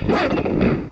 Hello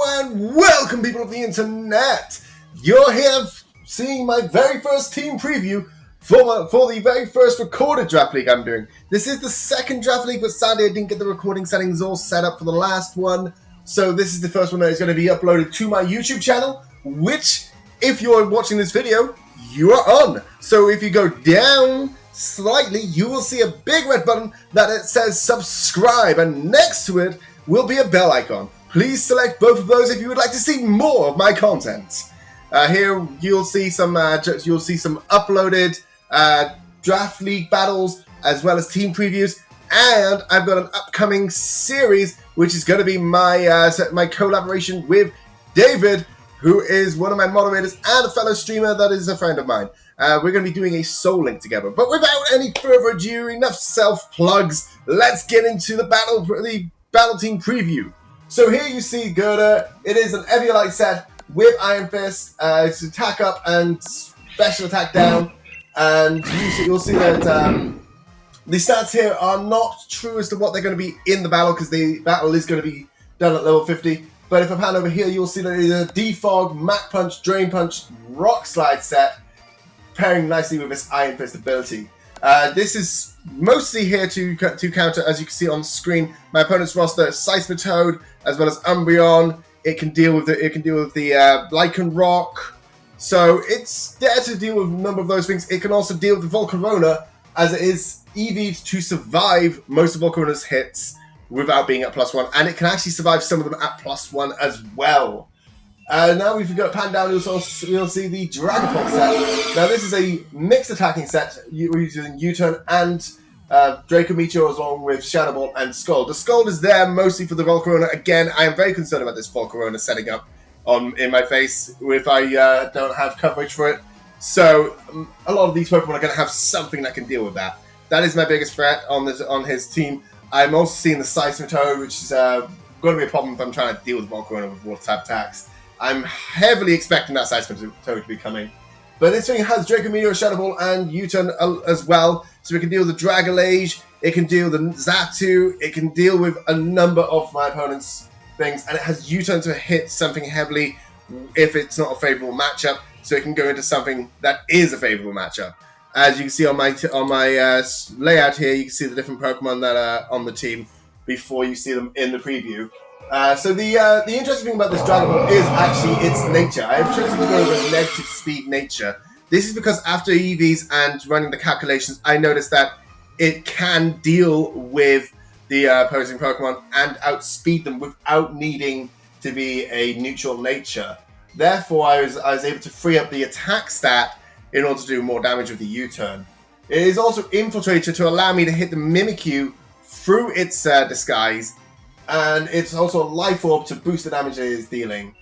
and welcome, people of the internet. You're here seeing my very first team preview for the very first recorded draft league I'm doing. This is the second draft league, but sadly I didn't get the recording settings all set up for the last one. So this is the first one that is going to be uploaded to my YouTube channel, which, if you're watching this video, you are on. So if you go down slightly, you will see a big red button that it says subscribe, and next to it will be a bell icon. Please select both of those if you would like to see more of my content. Here you'll see some uploaded draft league battles as well as team previews, and I've got an upcoming series which is going to be my my collaboration with David, who is one of my moderators and a fellow streamer that is a friend of mine. We're going to be doing a Soul Link together. But without any further ado, enough self-plugs, let's get into the battle team preview. So here you see Gerda. It is an Eviolite set with Iron Fist. It's attack up and special attack down. And you'll see that the stats here are not true as to what they're going to be in the battle, because the battle is going to be done at level 50. But if I pan over here, you'll see that it is a Defog, Mac Punch, Drain Punch, Rock Slide set, pairing nicely with its Iron Fist ability. This is mostly here to counter, as you can see on screen, my opponent's roster: Seismitoad as well as Umbreon. It can deal with the Lycan Rock, so it's there to deal with a number of those things. It can also deal with the Volcarona, as it is EV'd to survive most of Volcarona's hits without being at +1, and it can actually survive some of them at +1 as well. Now we've got pan down, you'll see the Dragapult set. Now this is a mixed attacking set using U-Turn and Draco Meteor along with Shadow Ball and Scald. The Scald is there mostly for the Volcarona. Again, I am very concerned about this Volcarona setting up in my face if I don't have coverage for it. So a lot of these Pokemon are going to have something that can deal with that. That is my biggest threat on his team. I'm also seeing the Seismitoad, which is going to be a problem if I'm trying to deal with Volcarona with water type attacks. I'm heavily expecting that Seismitoad to be coming. But this thing has Draco Meteor, Shadow Ball, and U-Turn as well. So it can deal with the Dragalage, it can deal with the Xatu, it can deal with a number of my opponent's things, and it has U-Turn to hit something heavily if it's not a favorable matchup. So it can go into something that is a favorable matchup. As you can see on my layout here, you can see the different Pokemon that are on the team before you see them in the preview. So the interesting thing about this Dragon Ball is actually its nature. I have chosen to go with a negative speed nature. This is because after EVs and running the calculations, I noticed that it can deal with the opposing Pokemon and outspeed them without needing to be a neutral nature. Therefore, I was able to free up the attack stat in order to do more damage with the U-Turn. It is also Infiltrator to allow me to hit the Mimikyu through its disguise, and it's also a Life Orb to boost the damage it is dealing.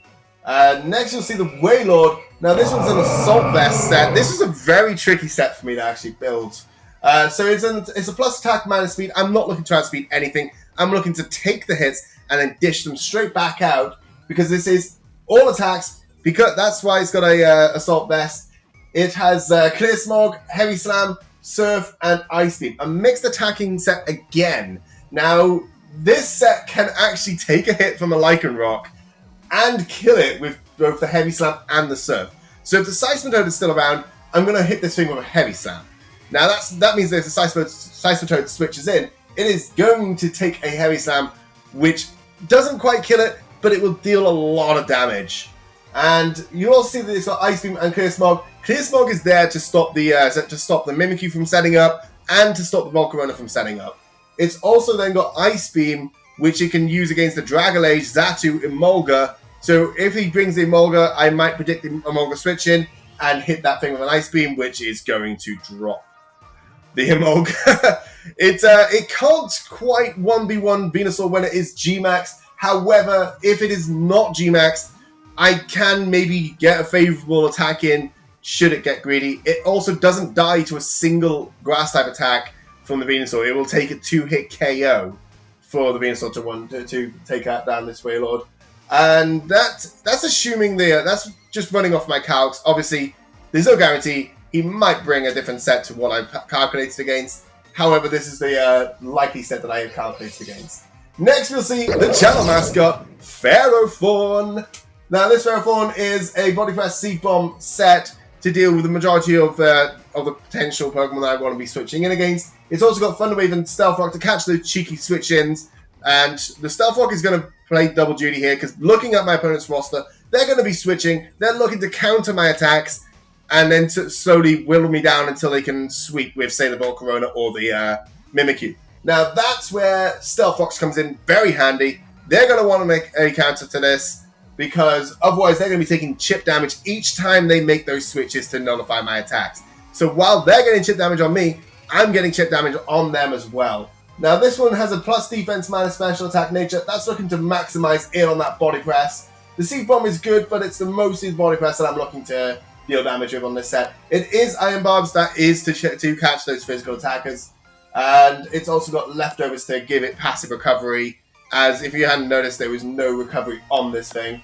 Next you'll see the Wailord. Now this one's an Assault Vest set. This is a very tricky set for me to actually build. So it's a plus attack, minus speed. I'm not looking to outspeed anything. I'm looking to take the hits and then dish them straight back out, because this is all attacks, because that's why it's got a Assault Vest. It has Clear Smog, Heavy Slam, Surf, and Ice Beam. A mixed attacking set again. Now, this set can actually take a hit from a Lycan Rock and kill it with both the Heavy Slam and the Surf. So if the Seismitoad is still around, I'm going to hit this thing with a Heavy Slam. Now that means that if the Seismitoad switches in, it is going to take a Heavy Slam, which doesn't quite kill it, but it will deal a lot of damage. And you also see that it's got Ice Beam and Clear Smog. Clear Smog is there to stop the Mimikyu from setting up and to stop the Volcarona from setting up. It's also then got Ice Beam, which it can use against the Dragalage, Xatu, Emolga. So if he brings the Emolga, I might predict the Emolga switch in and hit that thing with an Ice Beam, which is going to drop the Emolga. It can't quite 1v1 Venusaur when it is G-Max. However, if it is not G-Max, I can maybe get a favorable attack in should it get greedy. It also doesn't die to a single grass type attack from the Venusaur. It will take a 2-hit KO for the Venusaur to take out down this Wailord. And that's assuming that's just running off my calcs. Obviously, there's no guarantee. he might bring a different set to what I've calculated against. However, this is the likely set that I have calculated against. Next, we'll see the channel mascot, Ferrothorn. Now, this Ferrothorn is a Body Press Seed Bomb set to deal with the majority of the potential Pokemon that I want to be switching in against. It's also got Thunder Wave and Stealth Rock to catch those cheeky switch-ins. And the Stealth Rock is going to play double duty here, because looking at my opponent's roster, they're going to be switching. They're looking to counter my attacks, and then to slowly whittle me down until they can sweep with, say, the Volcarona or the Mimikyu. Now, that's where Stealth Rocks comes in very handy. They're going to want to make a counter to this, because otherwise they're going to be taking chip damage each time they make those switches to nullify my attacks. So while they're getting chip damage on me, I'm getting chip damage on them as well. Now, this one has a plus defense minus special attack nature. That's looking to maximize in on that body press. The Seed Bomb is good, but it's the mostly the body press that I'm looking to deal damage with on this set. It is Iron Barbs, that is to catch those physical attackers. And it's also got leftovers to give it passive recovery, as if you hadn't noticed, there was no recovery on this thing.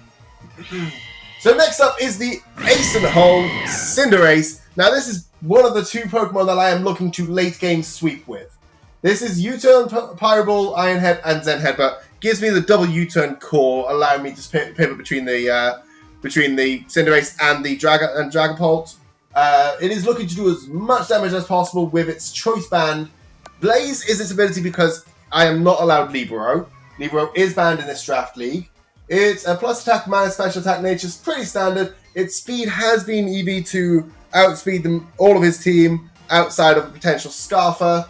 So next up is the Ace in the Hole, Cinderace. Now, this is one of the two Pokemon that I am looking to late game sweep with. This is U-Turn, Pyro Ball, Iron Head, and Zen Headbutt. Gives me the double U-Turn core, allowing me to pivot between the Cinderace and the Dragapult. It is looking to do as much damage as possible with its Choice Band. Blaze is its ability because I am not allowed Libero. Libero is banned in this draft league. It's a plus attack minus special attack nature. It's pretty standard. Its speed has been EV to outspeed all of his team outside of the potential Scarfer.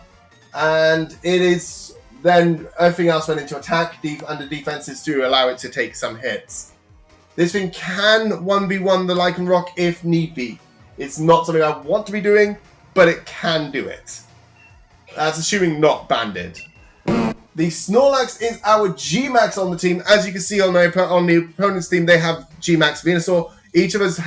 And it is then everything else went into attack under defenses to allow it to take some hits. This thing can 1v1 the Lycanroc if need be. It's not something I want to be doing, but it can do it. That's assuming not banded. The Snorlax is our G-Max on the team. As you can see on the opponent's team, they have G-Max Venusaur. Each of us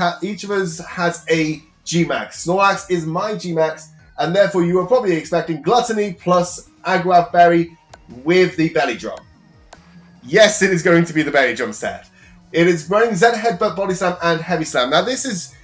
has a G-Max. Snorlax is my G-Max, and therefore you are probably expecting Gluttony plus Aguav Berry with the Belly Drum. Yes, it is going to be the Belly Drum set. It is running Zen Headbutt, Body Slam, and Heavy Slam. Now, these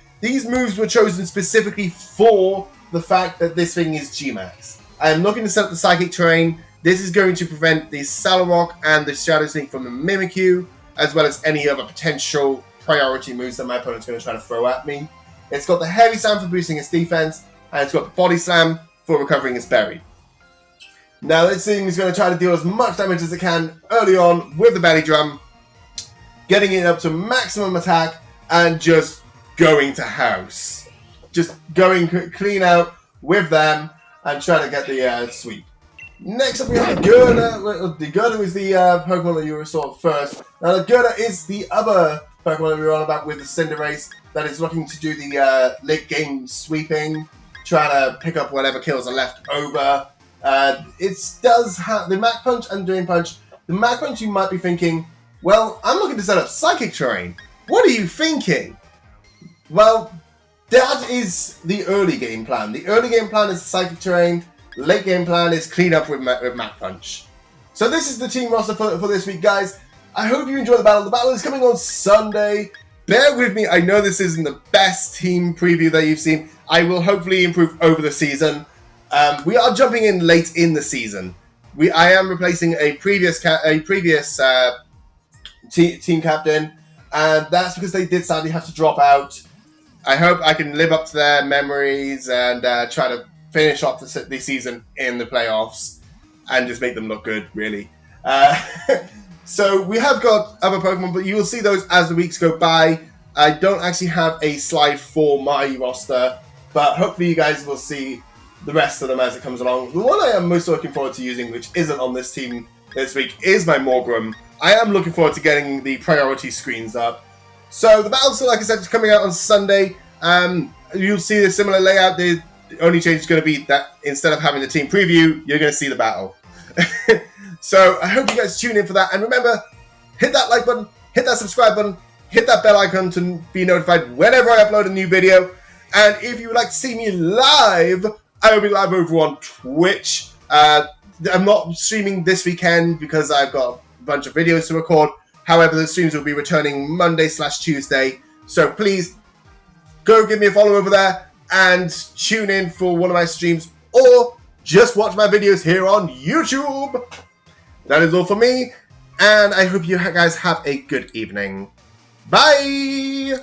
moves were chosen specifically for the fact that this thing is G-Max. I am looking to set up the Psychic Terrain. This is going to prevent the Salorock and the Shadow Sneak from the Mimikyu, as well as any other potential priority moves that my opponent's going to try to throw at me. It's got the Heavy Slam for boosting its defense, and it's got the Body Slam for recovering its berry. Now, this thing is going to try to deal as much damage as it can early on with the Belly Drum, getting it up to maximum attack, and just going to house. Just going clean out with them, and trying to get the sweep. Next up, we have the Gurda. The Gurda is the Pokemon that you saw first. Now, the Gurda is the other Pokemon that we were on about with the Cinderace that is looking to do the late game sweeping, trying to pick up whatever kills are left over. It does have the Mach Punch and Drain Punch. The Mach Punch, you might be thinking, well, I'm looking to set up Psychic Terrain. What are you thinking? Well, that is the early game plan. The early game plan is Psychic Terrain. Late game plan is clean up with Mach Punch. So this is the team roster for this week, guys. I hope you enjoy the battle. The battle is coming on Sunday. Bear with me. I know this isn't the best team preview that you've seen. I will hopefully improve over the season. We are jumping in late in the season. I am replacing a previous team captain, and that's because they did sadly have to drop out. I hope I can live up to their memories and try to finish off the season in the playoffs and just make them look good, really. So we have got other Pokemon, but you will see those as the weeks go by. I don't actually have a slide for my roster, but hopefully you guys will see the rest of them as it comes along. The one I am most looking forward to using, which isn't on this team this week, is my Morgrem. I am looking forward to getting the priority screens up. So the battle, like I said, is coming out on Sunday. You'll see a similar layout. The only change is going to be that instead of having the team preview, you're going to see the battle. So I hope you guys tune in for that. And remember, hit that like button, hit that subscribe button, hit that bell icon to be notified whenever I upload a new video. And if you would like to see me live, I will be live over on Twitch. I'm not streaming this weekend because I've got a bunch of videos to record. However, the streams will be returning Monday/Tuesday. So please, go give me a follow over there. and tune in for one of my streams, or just watch my videos here on YouTube. That is all for me, and I hope you guys have a good evening. Bye!